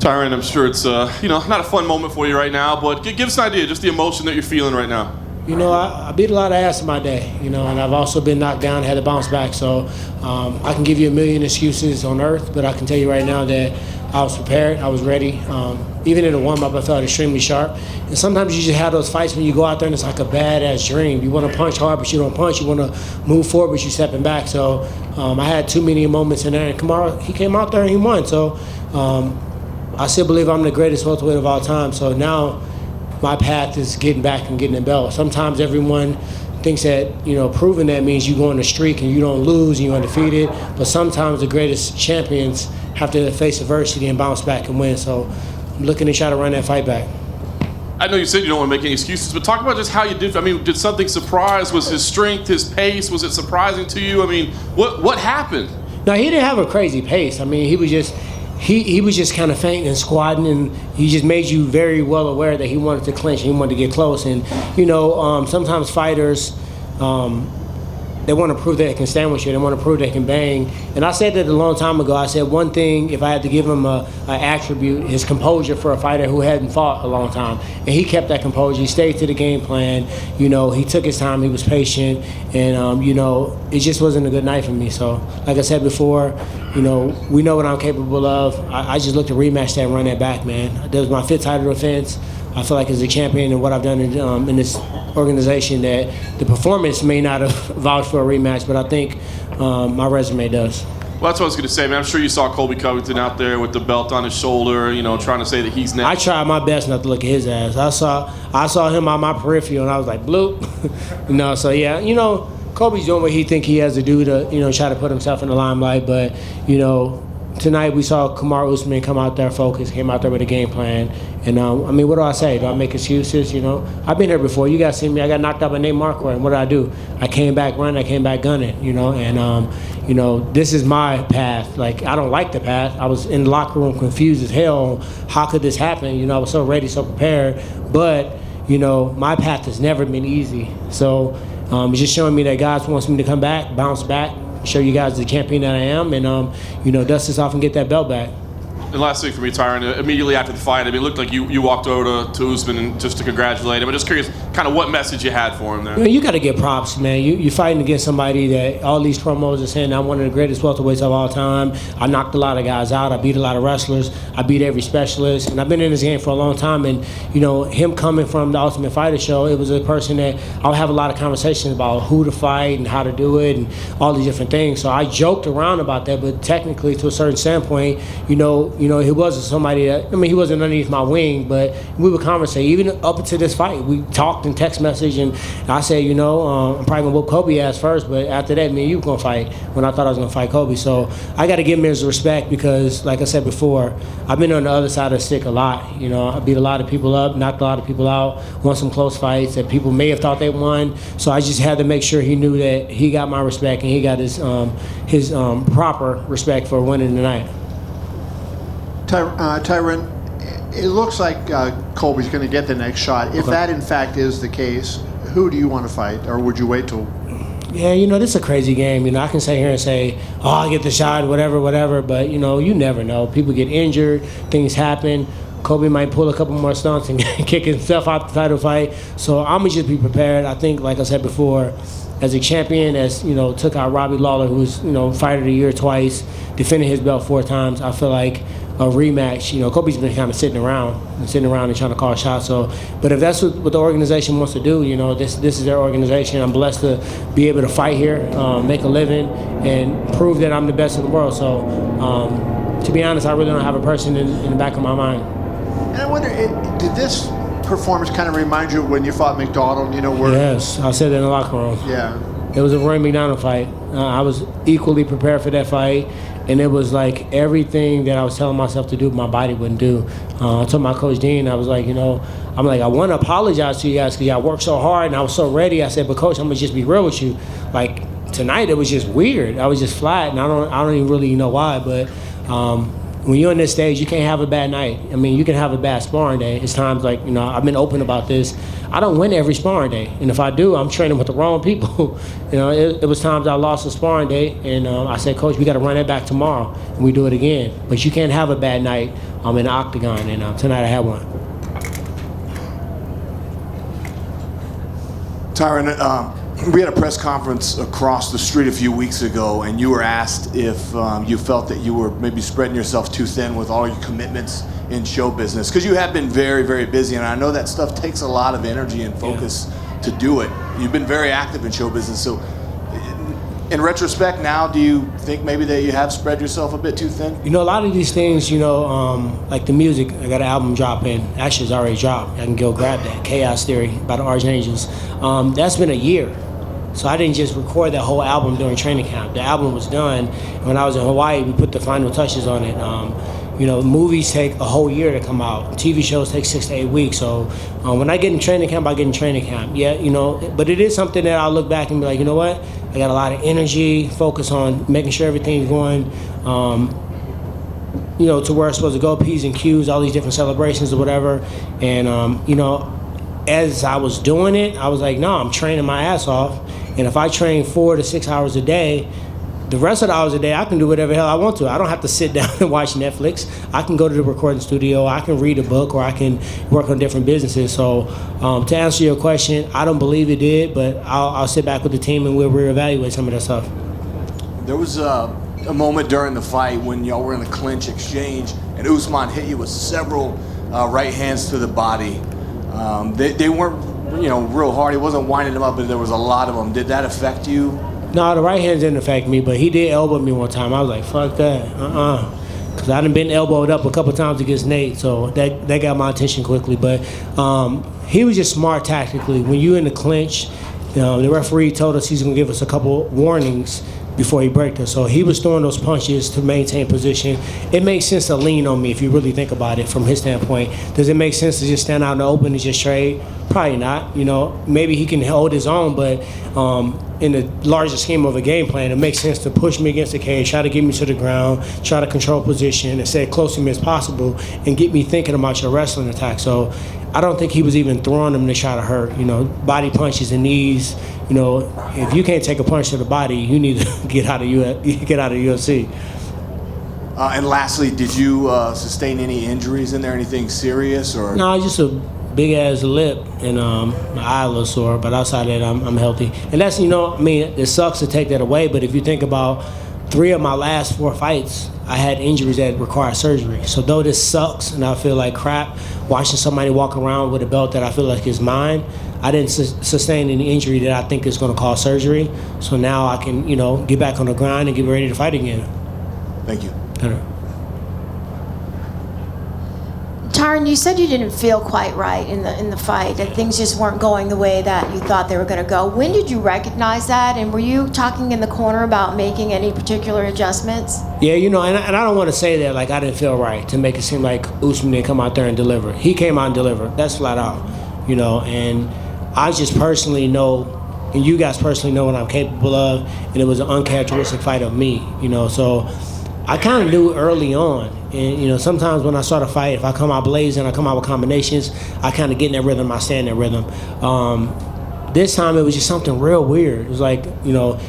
Tyron, I'm sure it's not a fun moment for you right now, but give us an idea, just the emotion that you're feeling right now. I beat a lot of ass in my day, and I've also been knocked down, had to bounce back. So I can give you a million excuses on earth, but I can tell you right now that I was prepared, I was ready. Even in the warm-up, I felt extremely sharp. And sometimes you just have those fights when you go out there and it's like a badass dream. You want to punch hard, but you don't punch. You want to move forward, but you're stepping back. So I had too many moments in there. And Kamaru, he came out there and he won. So I still believe I'm the greatest welterweight of all time. So now my path is getting back and getting the belt. Sometimes everyone thinks that, proving that means you go on a streak and you don't lose and you're undefeated. But sometimes the greatest champions have to face adversity and bounce back and win. So I'm looking to try to run that fight back. I know you said you don't want to make any excuses, but talk about just how you did. I mean, did something surprise? Was his strength, his pace, was it surprising to you? I mean, what happened? No, he didn't have a crazy pace. I mean, he was just kind of fainting and squatting, and he just made you very well aware that he wanted to clinch, he wanted to get close. And sometimes fighters, they want to prove that they can stand with you. They want to prove they can bang. And I said that a long time ago. I said one thing, if I had to give him an attribute, his composure for a fighter who hadn't fought a long time. And he kept that composure. He stayed to the game plan. He took his time. He was patient. And, it just wasn't a good night for me. So, like I said before, we know what I'm capable of. I just looked to rematch that and run that back, man. That was my 5th title defense. I feel like as a champion and what I've done in this organization that the performance may not have vouched for a rematch, but I think my resume does. Well, that's what I was going to say, man. I'm sure you saw Colby Covington out there with the belt on his shoulder, trying to say that he's next. I tried my best not to look at his ass. I saw him on my peripheral, and I was like, bloop. So yeah, Colby's doing what he think he has to do to, try to put himself in the limelight, but, tonight we saw Kamaru Usman come out there focused, came out there with a game plan. And, what do I say? Do I make excuses? I've been here before. You guys seen me. I got knocked out by Nate Marquardt, and what did I do? I came back running. I came back gunning, and, this is my path. Like, I don't like the path. I was in the locker room confused as hell. How could this happen? I was so ready, so prepared. But, my path has never been easy. So it's just showing me that God wants me to come back, bounce back, show you guys the champion that I am, and dust this off and get that belt back. And last thing for me, Tyron, immediately after the fight, it looked like you walked over to Usman and just to congratulate him. I'm just curious kind of what message you had for him there. You got to get props, man. You're fighting against somebody that all these promos are saying I'm one of the greatest welterweights of all time. I knocked a lot of guys out. I beat a lot of wrestlers. I beat every specialist. And I've been in this game for a long time. And, him coming from the Ultimate Fighter show, it was a person that I'll have a lot of conversations about who to fight and how to do it and all these different things. So I joked around about that, but technically to a certain standpoint, he wasn't somebody that, he wasn't underneath my wing, but we would converse. Even up until this fight, we talked in text message, and I said, I'm probably going to whoop Kobe ass first, but after that, me and you were going to fight when I thought I was going to fight Kobe. So I got to give him his respect because, like I said before, I've been on the other side of the stick a lot. I beat a lot of people up, knocked a lot of people out, won some close fights that people may have thought they won. So I just had to make sure he knew that he got my respect and he got his proper respect for winning tonight. Tyron, it looks like Colby's going to get the next shot. If that, in fact, is the case, who do you want to fight, or would you wait till? Yeah, this is a crazy game. I can sit here and say, I get the shot, whatever, but, you never know. People get injured, things happen. Kobe might pull a couple more stunts and kick himself out the title fight. So I'm going to just be prepared. I think, like I said before, as a champion, took out Robbie Lawler, who's, fighter of the year twice, defended his belt 4 times, I feel like a rematch. Kobe's been kind of sitting around and trying to call shots. So, but if that's what the organization wants to do, this is their organization. I'm blessed to be able to fight here, make a living, and prove that I'm the best in the world. So, to be honest, I really don't have a person in the back of my mind. And I wonder, did this performance kind of remind you of when you fought McDonald? Yes, I said that in the locker room. Yeah. It was a Roy McDonald fight. I was equally prepared for that fight, and it was like everything that I was telling myself to do, my body wouldn't do. I told my coach Dean, I was like, I want to apologize to you guys because y'all worked so hard and I was so ready. I said, but coach, I'm gonna just be real with you. Like tonight, it was just weird. I was just flat, and I don't even really know why, but. when you're on this stage, you can't have a bad night. I mean, you can have a bad sparring day. It's times like, I've been open about this. I don't win every sparring day. And if I do, I'm training with the wrong people. It was times I lost a sparring day, and I said, Coach, we got to run it back tomorrow, and we do it again. But you can't have a bad night in the octagon, and tonight I had one. Tyron, we had a press conference across the street a few weeks ago, and you were asked if you felt that you were maybe spreading yourself too thin with all your commitments in show business, because you have been very, very busy, and I know that stuff takes a lot of energy and focus to do it. You've been very active in show business, so in retrospect now, do you think maybe that you have spread yourself a bit too thin? A lot of these things, like the music, I got an album dropping. Actually, it's already dropped. I can go grab that. Chaos Theory by the Archangels. That's been a year. So I didn't just record that whole album during training camp. The album was done. When I was in Hawaii, we put the final touches on it. Movies take a whole year to come out. TV shows take 6 to 8 weeks. So when I get in training camp, I get in training camp. Yeah, but it is something that I'll look back and be like, you know what? I got a lot of energy, focus on making sure everything's going, to where it's supposed to go, P's and Q's, all these different celebrations or whatever. And, as I was doing it, I was like, no, I'm training my ass off. And if I train 4 to 6 hours a day, the rest of the hours a day, I can do whatever the hell I want to. I don't have to sit down and watch Netflix. I can go to the recording studio, I can read a book, or I can work on different businesses. So to answer your question, I don't believe it did, but I'll sit back with the team and we'll reevaluate some of that stuff. There was a moment during the fight when y'all were in a clinch exchange, and Usman hit you with several right hands to the body. They weren't, real hard. He wasn't winding them up, but there was a lot of them. Did that affect you? No, the right hand didn't affect me, but he did elbow me one time. I was like, fuck that, because I done been elbowed up a couple times against Nate, so that got my attention quickly. But he was just smart tactically. When you in the clinch, the referee told us he's going to give us a couple warnings before he breaks us. So he was throwing those punches to maintain position. It makes sense to lean on me if you really think about it from his standpoint. Does it make sense to just stand out in the open and just trade? Probably not. Maybe he can hold his own, but in the larger scheme of a game plan, it makes sense to push me against the cage, try to get me to the ground, try to control position, and stay close to me as possible, and get me thinking about your wrestling attack. So I don't think he was even throwing them to try to hurt. Body punches and knees. If you can't take a punch to the body, you need to get out of UFC. And lastly, did you sustain any injuries in there? Anything serious or? No, just a big ass lip and my eye a little sore. But outside of that, I'm healthy. And that's it sucks to take that away. But if you think about 3 of my last 4 fights, I had injuries that required surgery. So though this sucks and I feel like crap, watching somebody walk around with a belt that I feel like is mine, I didn't sustain any injury that I think is going to cause surgery. So now I can, get back on the grind and get ready to fight again. Thank you. Tyron, you said you didn't feel quite right in the fight, that things just weren't going the way that you thought they were going to go. When did you recognize that, and were you talking in the corner about making any particular adjustments? Yeah, and I don't want to say that like I didn't feel right to make it seem like Usman didn't come out there and deliver. He came out and delivered. That's flat out, and I just personally know, and you guys personally know what I'm capable of, and it was an uncharacteristic fight of me, so I kind of knew early on. And, sometimes when I start a fight, if I come out blazing, I come out with combinations, I kind of get in that rhythm, I stay in that rhythm. This time it was just something real weird. It was like,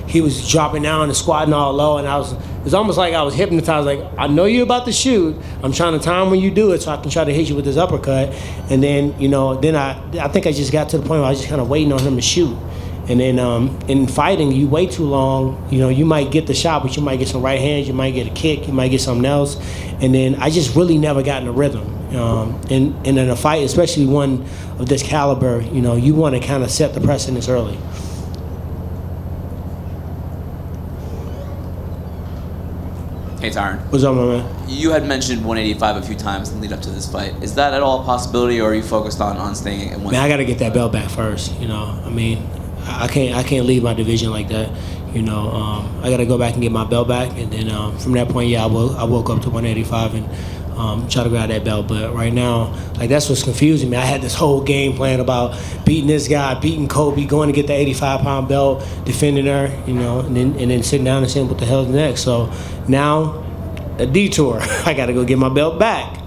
he was dropping down and squatting all low, and it was almost like I was hypnotized. Like, I know you're about to shoot. I'm trying to time when you do it so I can try to hit you with this uppercut. And then, then I think I just got to the point where I was just kind of waiting on him to shoot. And then in fighting, you wait too long, you might get the shot, but you might get some right hands, you might get a kick, you might get something else. And then I just really never got in a rhythm. And in a fight, especially one of this caliber, you want to kind of set the precedence early. Hey, Tyron. What's up, my man? You had mentioned 185 a few times in the lead up to this fight. Is that at all a possibility, or are you focused on staying at 185? Man, I got to get that belt back first, I can't leave my division like that. I got to go back and get my belt back, and then from that point, I woke up to 185 and try to grab that belt. But right now, that's what's confusing me. I had this whole game plan about beating this guy, beating Kobe, going to get the 85-pound belt, defending her, and then sitting down and saying what the hell's next. So now a detour. I got to go get my belt back.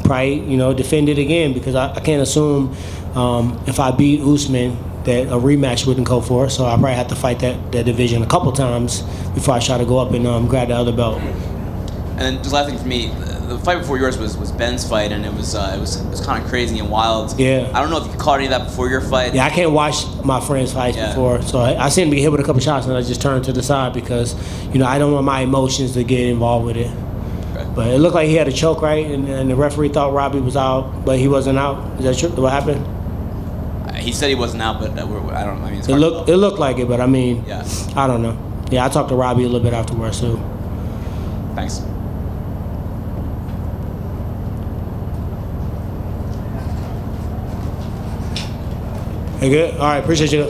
Probably, defend it again because I can't assume if I beat Usman that a rematch wouldn't go for it. So I probably have to fight that division a couple times before I try to go up and grab the other belt. And just last thing for me, the fight before yours was Ben's fight, and it was kind of crazy and wild. Yeah. I don't know if you caught any of that before your fight. Yeah, I can't watch my friends' fights before, so I seen him get hit with a couple shots, and I just turned to the side because, I don't want my emotions to get involved with it. Okay. But it looked like he had a choke, right? And the referee thought Robbie was out, but he wasn't out. Is that true? What happened? He said he wasn't out, but I don't know. I mean, it's It hard to looked tell. it looked like it, but I mean, Yeah. I don't know. Yeah, I talked to Robbie a little bit afterwards too. Thanks. Hey, good. All right, appreciate you.